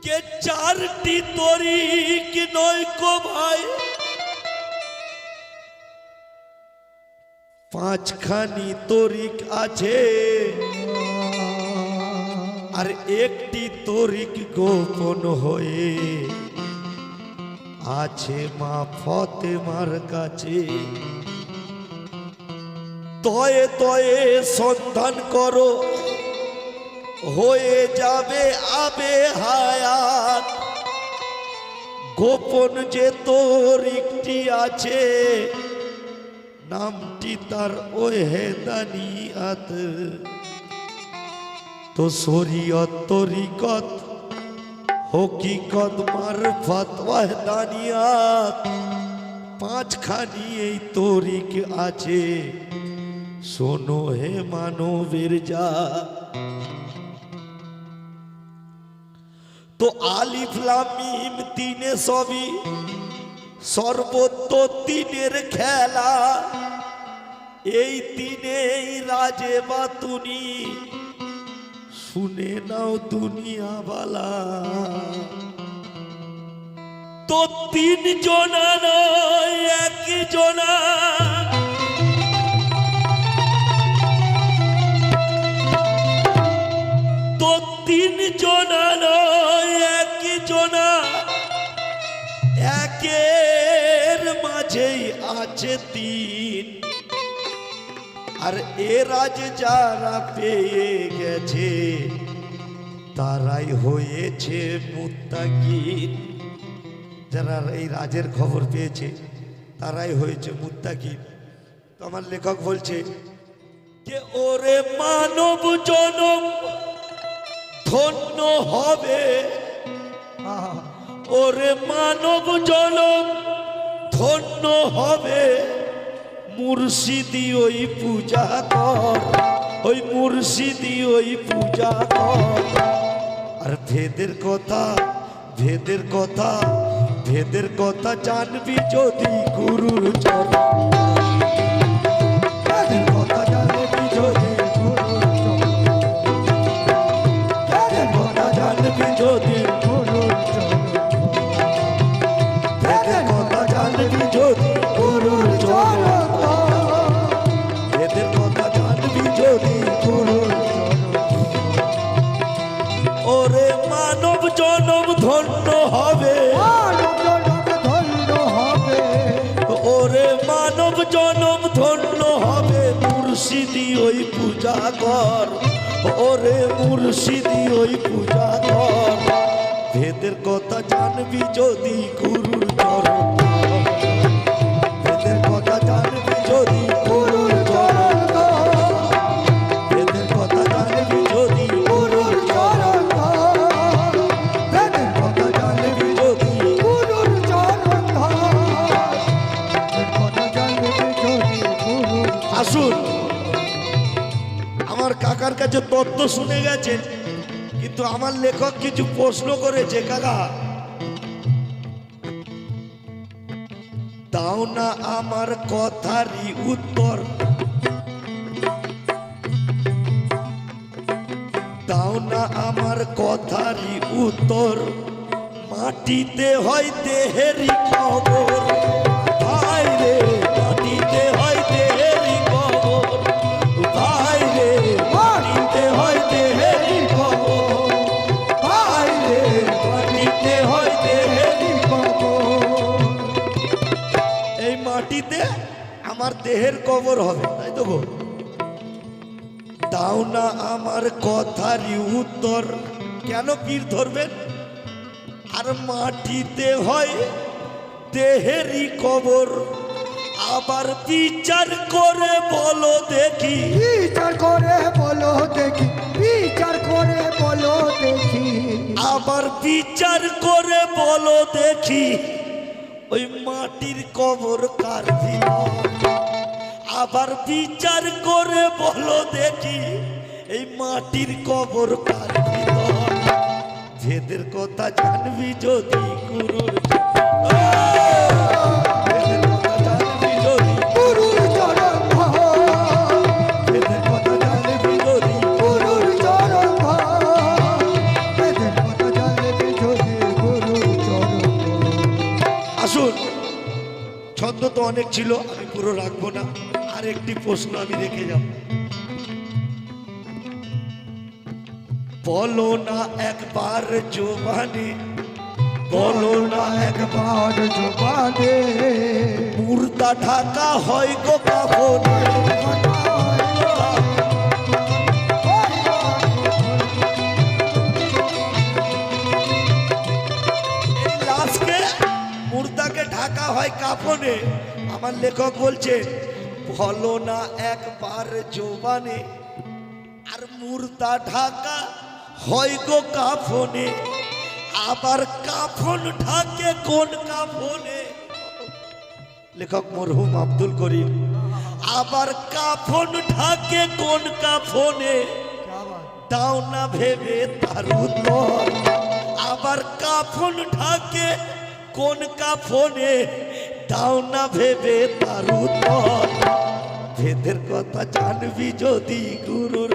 কে চারটি তরিক নয়কো ভাই, পাঁচখানি তরিক আছে, আর একটি তরিক গোপন হয়ে আছে মা ফতেমার কাছে। তয়ে তয়ে সন্ধান করো, হয়ে যাবে আবে হায়াত। গোপন যে তরিকটি আছে, নামটি তার ওহেদানিয়াত। তো শরীয়ত তরিকত হকিকত মারফত ওয়াহদানিয়াত, পাঁচখানি এই তরিক আছে, শোনো হে মানবের জাত। তো আলিফ লাম মিম তিনে সবই সর্বত্র তিনের খেলা। এই তিনেই রাজে বাতুনি, শুনে নাও দুনিয়া বালা। তো তিন জনা নয় এক জনা, তো তিন জনা নয় এক জনা, একের মাঝেই আছে তিন। আর এ রাজ যারা পেয়ে গেছে, তারাই হয়েছে মুত্তাকিন। যারা এই রাজের খবর পেয়েছে, তারাই হয়েছে মুত্তাকিন। তো আমার লেখক বলছে যে ওরে মানব জনম ধন্য হবে, ওরে মানব জনম ধন্য হবে, মুর্শিদি ওই পূজা কর, ওই মুর্শিদি ওই পূজা কর। আর ভেদের কথা, ভেদের কথা, ভেদের কথা জানবি যদি গুরুর চরণ। ভেদের কথা জানবি যদি গুরুর চরণ, ভেদের কথা জানবি যদি গুরুর চরণ, ভেদের কথা জানবি যদি গুরুর চরণ, ভেদের কথা জানবি যদি গুরুর চরণ। ওরে মানব জনম ধন্য হবে, ওরে মানব জনম ধন্য হবে, মুর্শিদি ওই পূজা কর, ওরে মুর্শিদি ওই পূজা কর। ভেদের কথা জানবি যদি গুরুর চরণ, ভেদের কথা জানবি যদি গুরুর চরণ, ভেদের কথা জানবি যদি গুরুর চরণ, ভেদের কথা জানবি যদি গুরুর চরণ। আসুন, আমার কাকার কাছে তত্ত্ব শুনে গেছেন, কিন্তু আমার লেখক কিছু প্রশ্ন করেছে। কাকা দাও না আমার কথারই উত্তর, দাও না আমার কথারই উত্তর। মাটিতে হয় দেহেরই খবর, ভাই রে মাটিতে হয় দেহেরই খবর, ভাই রে মাটিতে হয় দেহেরই খবর, ভাই রে মাটিতে হয় দেহেরই খবর। এই মাটিতে আমার দেহের কবর হবে, তাই তো গো? দাও না আমার কথারই উত্তর। কেন পীর ধরবেন? আর মাটিতে হয় দেহেরই কবর। আবার বিচার করে বলো দেখি, বিচার করে বলো দেখি, বিচার করে বলো দেখি, আবার বিচার করে বলো দেখি, ওই মাটির কবর কার ভিতর। আবার বিচার করে বলো দেখি, এই মাটির কবর কার ভিতর। ভেদের কথা জানবি যদি গুরুর ভেদের কথা জানবি যদি গুরুর চরণ ধর, ভেদের কথা জানবি যদি গুরুর চরণ ধর, বেদের কথা জানবি যদি ছন্দ তো অনেক ছিল, আমি পুরো রাখবো না, আর একটি প্রশ্ন আমি রেখে যাব। বলো না একবার জোবানে, বলো না একবার জবানে মুর্দা ঢাকা হয় গো কাফনে। এই লাশকে মুর্দাকে ঢাকা হয় কাফনে। আমার লেখক বলছে বলো না একবার জোবানে, আর মুর্দা ঢাকা হয় গো কাফনে। আবার কাফন ঢাকে কোন কাফনে? লেখক মরহুম আব্দুল করিম। আবার কাফন ঢাকে কোন কাফনে? দাও না ভেবে তার উত্তর। আবার কাফন ঢাকে কোন কাফনে? দাও না ভেবে তার উত্তর। ভেদের কথা জানবি যদি গুরুর,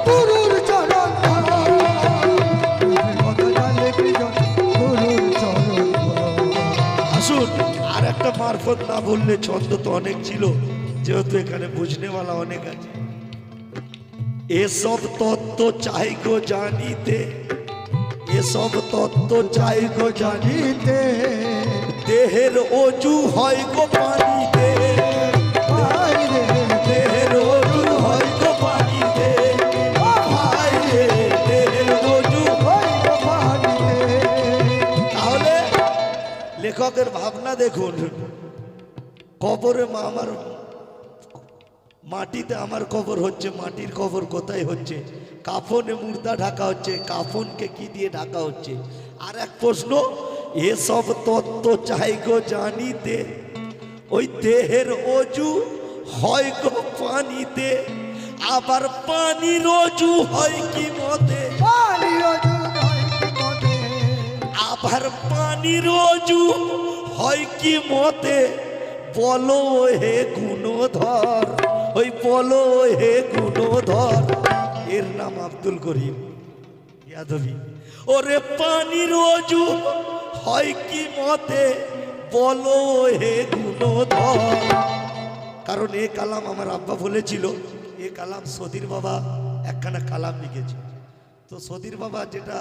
গুরুর চরণ কথা জানলে প্রিয়জন গুরুর চরণ। আসুন আর একটা মারফত না বললে, ছন্দ তো অনেক ছিল, যেহেতু এখানে বুঝনেওয়ালা অনেক আছে। এসব তত্ত্ব চাই গো জানিতে, এসব তত্ত্ব চাই গো জানিতে। দেহের অজু হয় গো পানিতে, দেহের অজু হয় গো পানিতে। দেহের অজু তাহলে লেখকের ভাবনা দেখুন। কবরে আমার মাটিতে আমার কবর হচ্ছে, মাটির কবর কোথায় হচ্ছে? কাফনে মুর্দা ঢাকা হচ্ছে, কাফনকে কি দিয়ে ঢাকা হচ্ছে? আর এক প্রশ্ন, এসব তত্ত্ব চাই গো জানিতে। ওই দেহের অজু হয় গো পানিতে, আবার পানির অজু হয় কি মতে? আবার পানির অজু হয় কি মতে? বলো হে গুণধর, ওই বলো হে গুণধর। এর নাম আব্দুল করিম ইয়াদবি। ওরে পানির অজু হয় কি মতে? বলো হে গুণধর। কারণ এ কালাম আমার আব্বা বলেছিল, এ কালাম সদির বাবা একখানা কালাম লিখেছে। তো সদির বাবা যেটা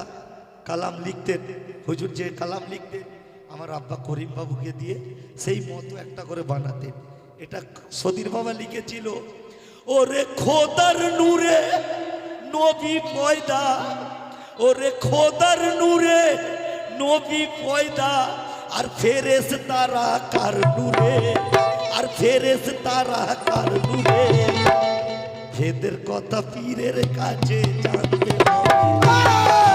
কালাম লিখতেন, হুজুর যে কালাম লিখতেন, আমার আব্বা করিম বাবুকে দিয়ে সেই মতো একটা করে বানাতেন। এটা সদির বাবা লিখেছিল, ওরে খোদার নূরে নবী পয়দা, ওরে খোদার নূরে নবী পয়দা। আর ফেরেশতারা কার নূরে, আর ফেরেশতারা কার নূরে। ভেদের কথা পীরের কাছে জানতে হবে।